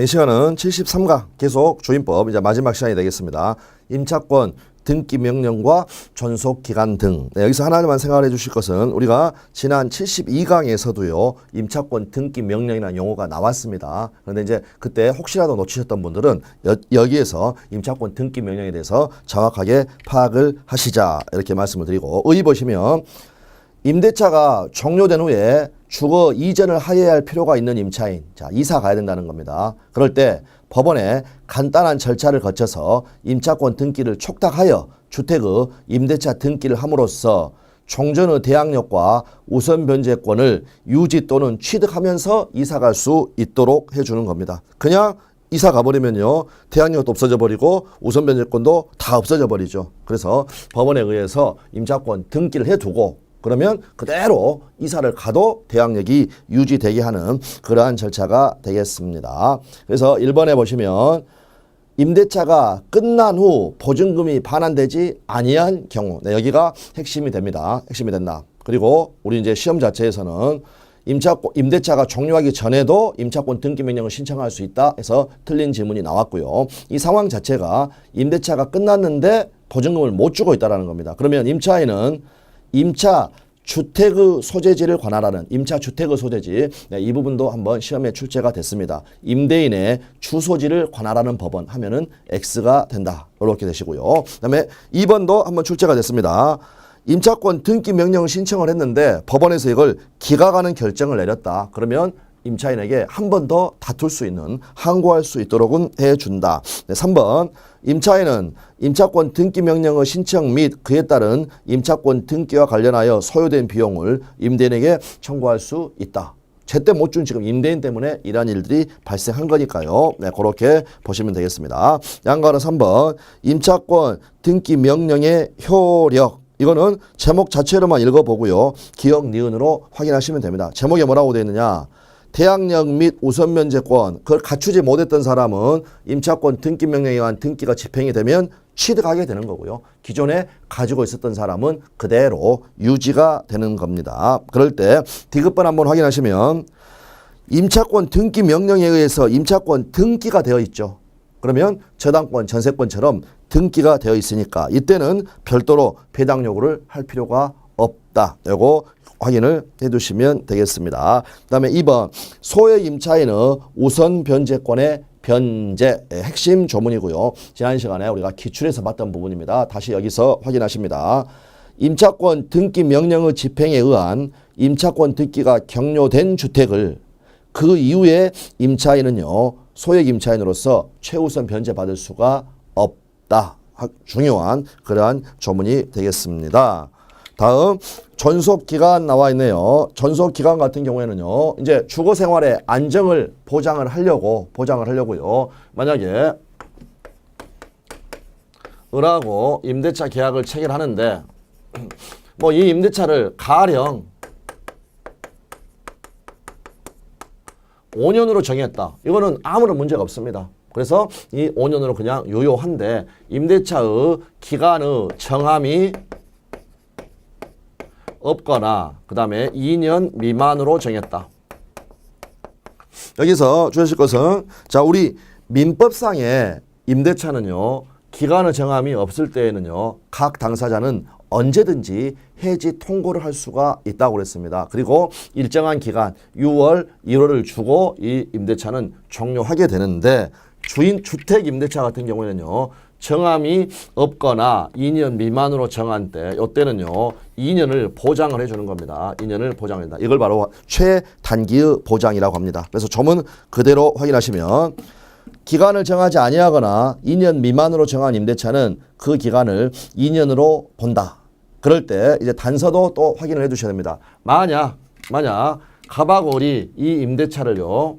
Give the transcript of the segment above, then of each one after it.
이 시간은 73강 계속 주임법 이제 마지막 시간이 되겠습니다. 임차권 등기 명령과 존속 기간 등. 여기서 하나만 생각을 해 주실 것은 우리가 지난 72강에서도요. 임차권 등기 명령이라는 용어가 나왔습니다. 그런데 이제 그때 혹시라도 놓치셨던 분들은 여기에서 임차권 등기 명령에 대해서 정확하게 파악을 하시자 이렇게 말씀을 드리고, 의의 보시면 임대차가 종료된 후에 주거 이전을 하여야 할 필요가 있는 임차인, 자, 이사 가야 된다는 겁니다. 그럴 때 법원에 간단한 절차를 거쳐서 임차권 등기를 촉탁하여 주택의 임대차 등기를 함으로써 종전의 대항력과 우선 변제권을 유지 또는 취득하면서 이사 갈 수 있도록 해주는 겁니다. 그냥 이사 가버리면요, 대항력도 없어져 버리고 우선 변제권도 다 없어져 버리죠. 그래서 법원에 의해서 임차권 등기를 해두고 그러면 그대로 이사를 가도 대항력이 유지되게 하는 그러한 절차가 되겠습니다. 그래서 1번에 보시면 임대차가 끝난 후 보증금이 반환되지 아니한 경우, 네, 여기가 핵심이 됩니다. 핵심이 된다. 그리고 우리 이제 시험 자체에서는 임대차가 종료하기 전에도 임차권 등기 명령을 신청할 수 있다 해서 틀린 질문이 나왔고요. 이 상황 자체가 임대차가 끝났는데 보증금을 못 주고 있다는 겁니다. 그러면 임차인은 임차 주택의 소재지를 관할하는 임차 주택의 소재지, 네, 이 부분도 한번 시험에 출제가 됐습니다. 임대인의 주소지를 관할하는 법원 하면은 X가 된다. 이렇게 되시고요. 그다음에 2번도 한번 출제가 됐습니다. 임차권 등기 명령을 신청을 했는데 법원에서 이걸 기각하는 결정을 내렸다. 그러면 임차인에게 한 번 더 다툴 수 있는, 항고할 수 있도록은 해준다. 네, 3번 임차인은 임차권 등기 명령의 신청 및 그에 따른 임차권 등기와 관련하여 소요된 비용을 임대인에게 청구할 수 있다. 제때 못 준 지금 임대인 때문에 이러한 일들이 발생한 거니까요. 네, 그렇게 보시면 되겠습니다. 양가는 3번 임차권 등기 명령의 효력. 이거는 제목 자체로만 읽어보고요. 기억, 니은으로 확인하시면 됩니다. 제목에 뭐라고 되어 있느냐. 대항력 및 우선 면제권, 그걸 갖추지 못했던 사람은 임차권 등기 명령에 의한 등기가 집행이 되면 취득하게 되는 거고요. 기존에 가지고 있었던 사람은 그대로 유지가 되는 겁니다. 그럴 때 디귿번 한번 확인하시면 임차권 등기 명령에 의해서 임차권 등기가 되어 있죠. 그러면 저당권, 전세권처럼 등기가 되어 있으니까 이때는 별도로 배당 요구를 할 필요가 없다. 요거 확인을 해두시면 되겠습니다. 그 다음에 2번 소액 임차인의 우선 변제권의 변제, 핵심 조문이고요. 지난 시간에 우리가 기출에서 봤던 부분입니다. 다시 여기서 확인하십니다. 임차권 등기 명령의 집행에 의한 임차권 등기가 격려된 주택을 그 이후에 임차인은요, 소액 임차인으로서 최우선 변제받을 수가 없다. 중요한 그러한 조문이 되겠습니다. 다음 존속기간 나와 있네요. 존속기간 같은 경우에는요, 이제 주거생활의 안정을 보장을 하려고요. 만약에 을하고 임대차 계약을 체결하는데 뭐 이 임대차를 가령 5년으로 정했다. 이거는 아무런 문제가 없습니다. 그래서 이 5년으로 그냥 유효한데 임대차의 기간의 정함이 없거나 그 다음에 2년 미만으로 정했다. 여기서 주실 것은, 자, 우리 민법상의 임대차는요, 기간의 정함이 없을 때에는요, 각 당사자는 언제든지 해지 통고를 할 수가 있다고 그랬습니다. 그리고 일정한 기간 6월, 1월을 주고 이 임대차는 종료하게 되는데, 주택 임대차 같은 경우에는요, 정함이 없거나 2년 미만으로 정한 때, 이때는요 2년을 보장을 해주는 겁니다. 2년을 보장한다. 이걸 바로 최단기의 보장이라고 합니다. 그래서 조문 그대로 확인하시면 기간을 정하지 아니하거나 2년 미만으로 정한 임대차는 그 기간을 2년으로 본다. 그럴 때 이제 단서도 또 확인을 해두셔야 됩니다. 만약 가바골이 이 임대차를요,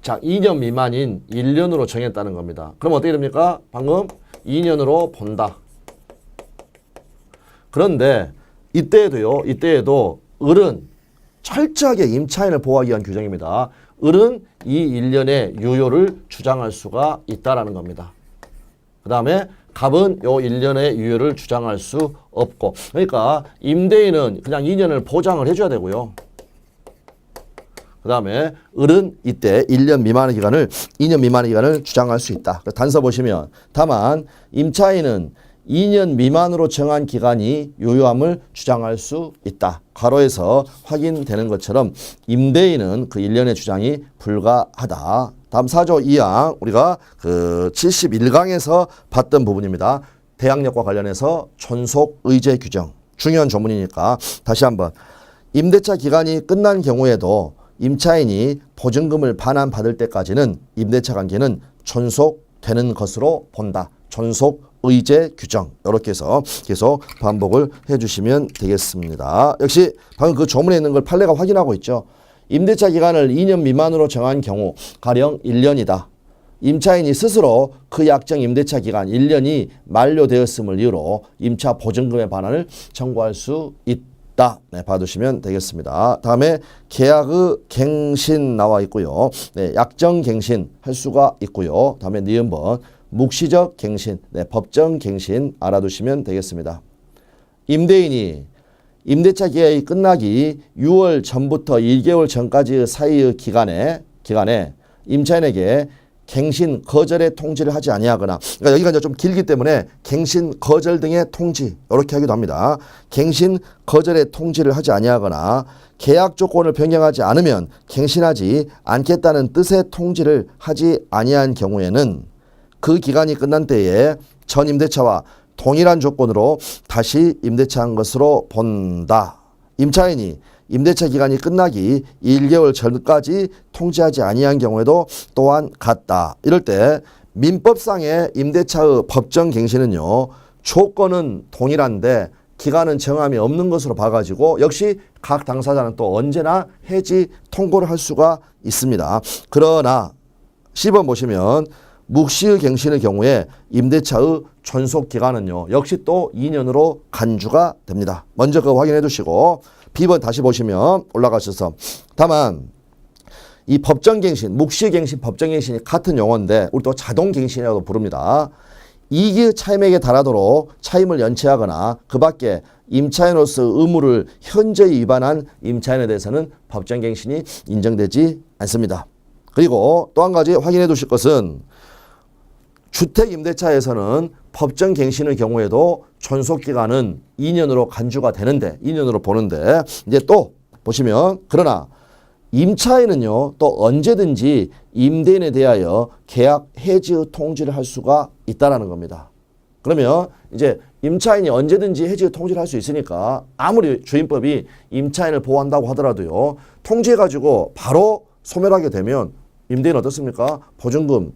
자, 2년 미만인 1년으로 정했다는 겁니다. 그럼 어떻게 됩니까? 방금 2년으로 본다. 그런데 이때에도 을은 철저하게 임차인을 보호하기 위한 규정입니다. 을은 이 1년의 유효를 주장할 수가 있다라는 겁니다. 그 다음에 갑은 요 1년의 유효를 주장할 수 없고, 그러니까 임대인은 그냥 2년을 보장을 해줘야 되고요. 그 다음에 을은 이때 1년 미만의 기간을 2년 미만의 기간을 주장할 수 있다. 단서 보시면 다만 임차인은 2년 미만으로 정한 기간이 유효함을 주장할 수 있다. 괄호에서 확인되는 것처럼 임대인은 그 1년의 주장이 불가하다. 다음 4조 2항 우리가 그 71강에서 봤던 부분입니다. 대항력과 관련해서 존속 의제 규정. 중요한 조문이니까 다시 한번 임대차 기간이 끝난 경우에도 임차인이 보증금을 반환받을 때까지는 임대차 관계는 존속되는 것으로 본다. 존속 의제 규정 이렇게 해서 계속 반복을 해주시면 되겠습니다. 역시 방금 그 조문에 있는 걸 판례가 확인하고 있죠. 임대차 기간을 2년 미만으로 정한 경우 가령 1년이다. 임차인이 스스로 그 약정 임대차 기간 1년이 만료되었음을 이유로 임차 보증금의 반환을 청구할 수 있다. 네, 봐두시면 되겠습니다. 다음에 계약의 갱신 나와 있고요. 네, 약정 갱신 할 수가 있고요. 다음에 니은번 묵시적 갱신, 네, 법정 갱신 알아두시면 되겠습니다. 임대인이 임대차 계약이 끝나기 6월 전부터 1개월 전까지의 사이의 기간에 임차인에게 갱신 거절의 통지를 하지 아니하거나, 그러니까 여기가 이제 좀 길기 때문에 갱신 거절 등의 통지 이렇게 하기도 합니다. 갱신 거절의 통지를 하지 아니하거나 계약 조건을 변경하지 않으면 갱신하지 않겠다는 뜻의 통지를 하지 아니한 경우에는 그 기간이 끝난 때에 전 임대차와 동일한 조건으로 다시 임대차한 것으로 본다. 임차인이 임대차 기간이 끝나기 1개월 전까지 통지하지 아니한 경우에도 또한 같다. 이럴 때 민법상의 임대차의 법정 갱신은요. 조건은 동일한데 기간은 정함이 없는 것으로 봐가지고 역시 각 당사자는 또 언제나 해지 통고를 할 수가 있습니다. 그러나 10번 보시면 묵시의 갱신의 경우에 임대차의 존속 기간은요. 역시 또 2년으로 간주가 됩니다. 먼저 그거 확인해 두시고 B번 다시 보시면 올라가셔서 다만 이 법정갱신, 묵시갱신, 법정갱신이 같은 용어인데 우리 또 자동갱신이라고 부릅니다. 이익의 차임액에 달하도록 차임을 연체하거나 그 밖에 임차인으로서 의무를 현저히 위반한 임차인에 대해서는 법정갱신이 인정되지 않습니다. 그리고 또 한 가지 확인해 두실 것은 주택임대차에서는 법정갱신의 경우에도 존속기간은 2년으로 간주가 되는데 2년으로 보는데 이제 또 보시면 그러나 임차인은요 또 언제든지 임대인에 대하여 계약 해지의 통지를 할 수가 있다라는 겁니다. 그러면 이제 임차인이 언제든지 해지의 통지를 할 수 있으니까 아무리 주임법이 임차인을 보호한다고 하더라도요 통지해가지고 바로 소멸하게 되면 임대인 어떻습니까? 보증금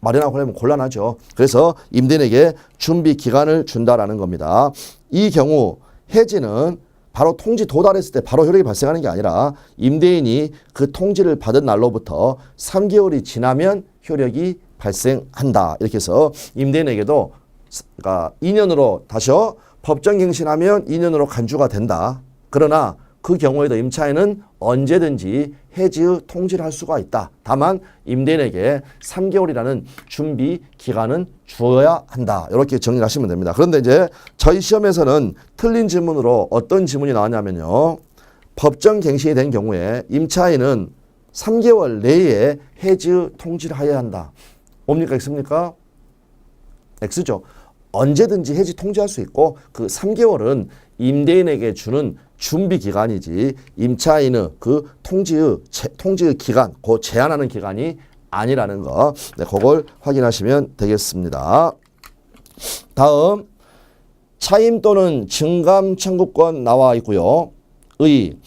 마련하고 하려면 곤란하죠. 그래서 임대인에게 준비 기간을 준다라는 겁니다. 이 경우 해지는 바로 통지 도달했을 때 바로 효력이 발생하는 게 아니라 임대인이 그 통지를 받은 날로부터 3개월이 지나면 효력이 발생한다. 이렇게 해서 임대인에게도 그러니까 2년으로 다시요. 법정갱신하면 2년으로 간주가 된다. 그러나 그 경우에도 임차인은 언제든지 해지의 통지를 할 수가 있다. 다만 임대인에게 3개월이라는 준비 기간은 주어야 한다. 이렇게 정리를 하시면 됩니다. 그런데 이제 저희 시험에서는 틀린 지문으로 어떤 지문이 나왔냐면요. 법정갱신이 된 경우에 임차인은 3개월 내에 해지의 통지를 해야 한다. 뭡니까? X입니까? X죠. 언제든지 해지 통지할 수 있고 그 3개월은 임대인에게 주는 준비 기간이지 임차인의 그 통지의 기간, 그 제한하는 기간이 아니라는 거. 네, 그걸 확인하시면 되겠습니다. 다음 차임 또는 증감 청구권 나와 있고요. 의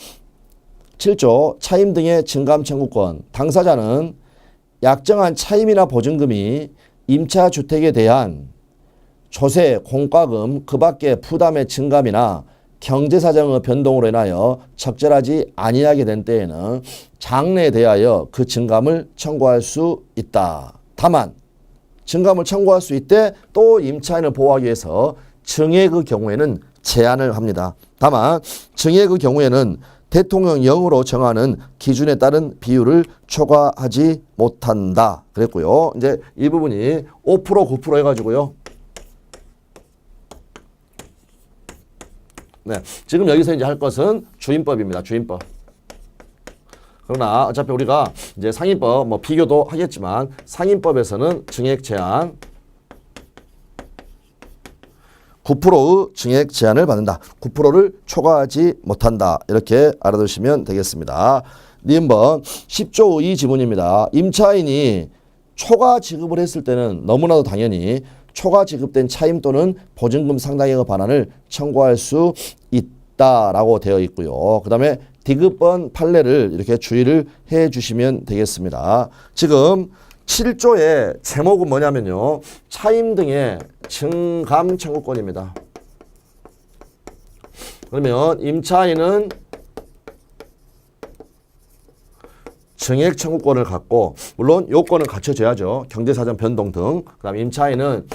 7조 차임 등의 증감 청구권. 당사자는 약정한 차임이나 보증금이 임차주택에 대한 조세, 공과금, 그 밖의 부담의 증감이나 경제사정의 변동으로 인하여 적절하지 아니하게 된 때에는 장래에 대하여 그 증감을 청구할 수 있다. 다만 증감을 청구할 수 있되 또 임차인을 보호하기 위해서 증액의 경우에는 제한을 합니다. 다만 증액의 경우에는 대통령령으로 정하는 기준에 따른 비율을 초과하지 못한다. 그랬고요. 이제 이 부분이 5% 9% 해가지고요. 네, 지금 여기서 이제 할 것은 주임법입니다. 주임법. 그러나 어차피 우리가 이제 상인법 뭐 비교도 하겠지만 상인법에서는 증액 제한 9%의 증액 제한을 받는다. 9%를 초과하지 못한다. 이렇게 알아두시면 되겠습니다. 니은번 10조 2 지문입니다. 임차인이 초과 지급을 했을 때는 너무나도 당연히 초과 지급된 차임 또는 보증금 상당액의 반환을 청구할 수 있다라고 되어 있고요. 그 다음에 디귿번 판례를 이렇게 주의를 해 주시면 되겠습니다. 지금 7조의 제목은 뭐냐면요. 차임 등의 증감 청구권입니다. 그러면 임차인은 증액 청구권을 갖고 물론 요건은 갖춰져야죠. 경제사정 변동 등. 그 다음에 임차인은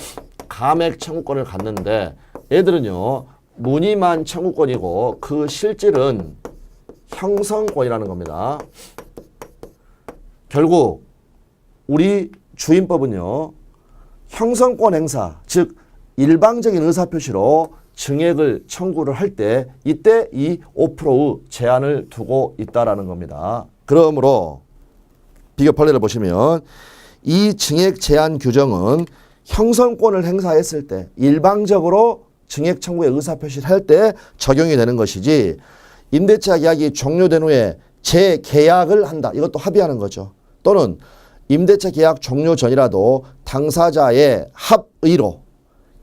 감액 청구권을 갖는데 얘들은요. 무늬만 청구권이고 그 실질은 형성권이라는 겁니다. 결국 우리 주임법은요. 형성권 행사, 즉 일방적인 의사표시로 증액을 청구를 할 때 이때 이 5%의 제한을 두고 있다라는 겁니다. 그러므로 비교 판례를 보시면 이 증액 제한 규정은 형성권을 행사했을 때 일방적으로 증액 청구의 의사표시를 할 때 적용이 되는 것이지 임대차 계약이 종료된 후에 재계약을 한다. 이것도 합의하는 거죠. 또는 임대차 계약 종료 전이라도 당사자의 합의로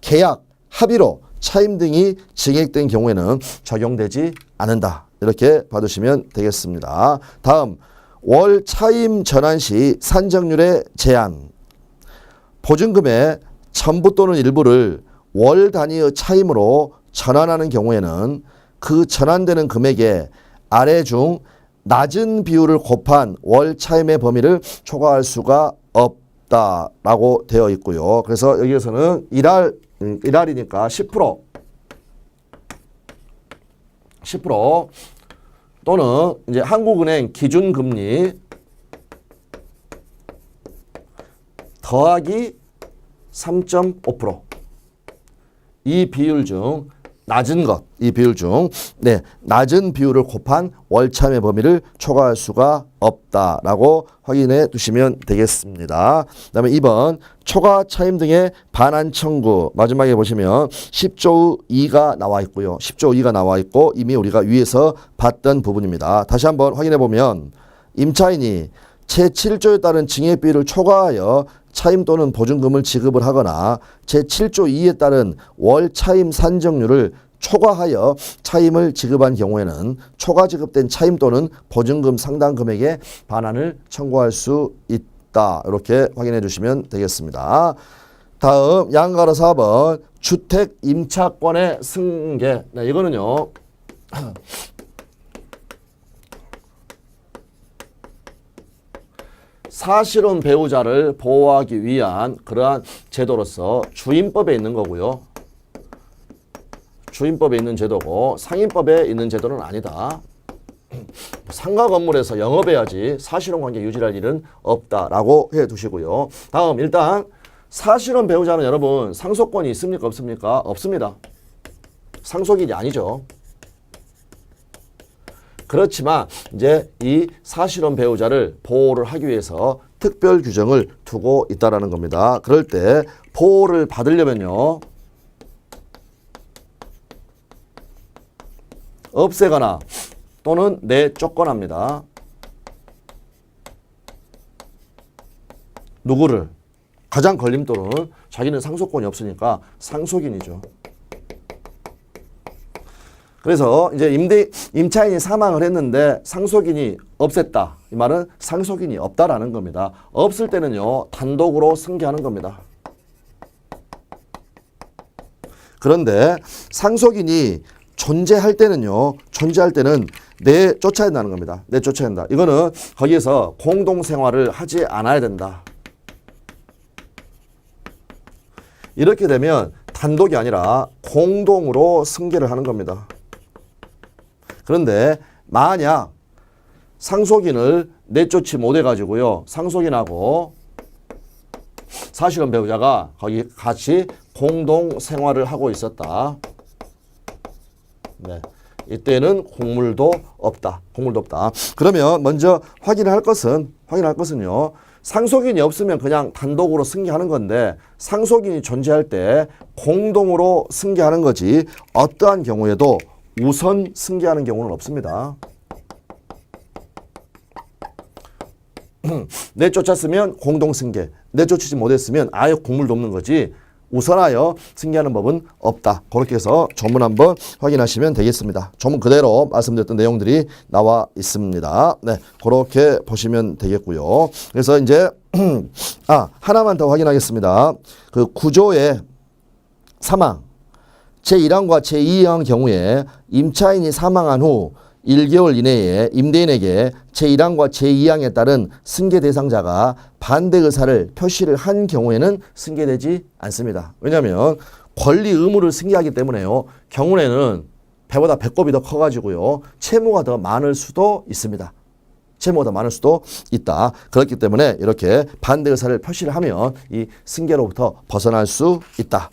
계약 합의로 차임 등이 증액된 경우에는 적용되지 않는다. 이렇게 봐두시면 되겠습니다. 다음 월 차임 전환 시 산정률의 제한. 보증금의 전부 또는 일부를 월 단위의 차임으로 전환하는 경우에는 그 전환되는 금액에 아래 중 낮은 비율을 곱한 월 차임의 범위를 초과할 수가 없다라고 되어 있고요. 그래서 여기에서는 일할이니까 10% 또는 이제 한국은행 기준금리 더하기 3.5% 이 비율 중 낮은 것, 이 비율 중 낮은 비율을 곱한 월차임의 범위를 초과할 수가 없다라고 확인해 두시면 되겠습니다. 그다음에 2번 초과 차임 등의 반환 청구 마지막에 보시면 10조 2가 나와 있고요. 10조 2가 나와 있고 이미 우리가 위에서 봤던 부분입니다. 다시 한번 확인해 보면 임차인이 제7조에 따른 증액 비율을 초과하여 차임 또는 보증금을 지급을 하거나 제7조 2에 따른 월 차임 산정률을 초과하여 차임을 지급한 경우에는 초과 지급된 차임 또는 보증금 상당 금액의 반환을 청구할 수 있다. 이렇게 확인해 주시면 되겠습니다. 다음 양가로 4번 주택 임차권의 승계. 네, 이거는요. 사실혼 배우자를 보호하기 위한 그러한 제도로서 주임법에 있는 거고요. 주임법에 있는 제도고 상인법에 있는 제도는 아니다. 상가 건물에서 영업해야지 사실혼 관계 유지할 일은 없다라고 해 두시고요. 다음 일단 사실혼 배우자는 여러분 상속권이 있습니까? 없습니까? 없습니다. 상속인이 아니죠. 그렇지만 이제 이 사실혼 배우자를 보호를 하기 위해서 특별 규정을 두고 있다라는 겁니다. 그럴 때 보호를 받으려면요. 없애거나 또는 내쫓거나합니다. 누구를? 가장 걸림돌은 자기는 상속권이 없으니까 상속인이죠. 그래서 이제 임차인이 사망을 했는데 상속인이 없앴다. 이 말은 상속인이 없다라는 겁니다. 없을 때는요. 단독으로 승계하는 겁니다. 그런데 상속인이 존재할 때는 내쫓아야 된다는 겁니다. 내쫓아야 된다. 이거는 거기에서 공동생활을 하지 않아야 된다. 이렇게 되면 단독이 아니라 공동으로 승계를 하는 겁니다. 그런데 만약 상속인을 내쫓지 못해가지고요. 상속인하고 사실혼 배우자가 거기 같이 공동 생활을 하고 있었다. 네. 이때는 곡물도 없다. 곡물도 없다. 그러면 먼저 확인할 것은요. 상속인이 없으면 그냥 단독으로 승계하는 건데 상속인이 존재할 때 공동으로 승계하는 거지 어떠한 경우에도 우선 승계하는 경우는 없습니다. 내쫓았으면 공동승계, 내쫓지 못했으면 아예 곡물도 없는 거지 우선하여 승계하는 법은 없다. 그렇게 해서 조문 한번 확인하시면 되겠습니다. 조문 그대로 말씀드렸던 내용들이 나와 있습니다. 네, 그렇게 보시면 되겠고요. 그래서 이제 하나만 더 확인하겠습니다. 그 구조의 사망, 제1항과 제2항 경우에 임차인이 사망한 후 1개월 이내에 임대인에게 제1항과 제2항에 따른 승계 대상자가 반대 의사를 표시를 한 경우에는 승계되지 않습니다. 왜냐하면 권리 의무를 승계하기 때문에요. 경우에는 배보다 배꼽이 더 커가지고요. 채무가 더 많을 수도 있습니다. 채무가 더 많을 수도 있다. 그렇기 때문에 이렇게 반대 의사를 표시를 하면 이 승계로부터 벗어날 수 있다.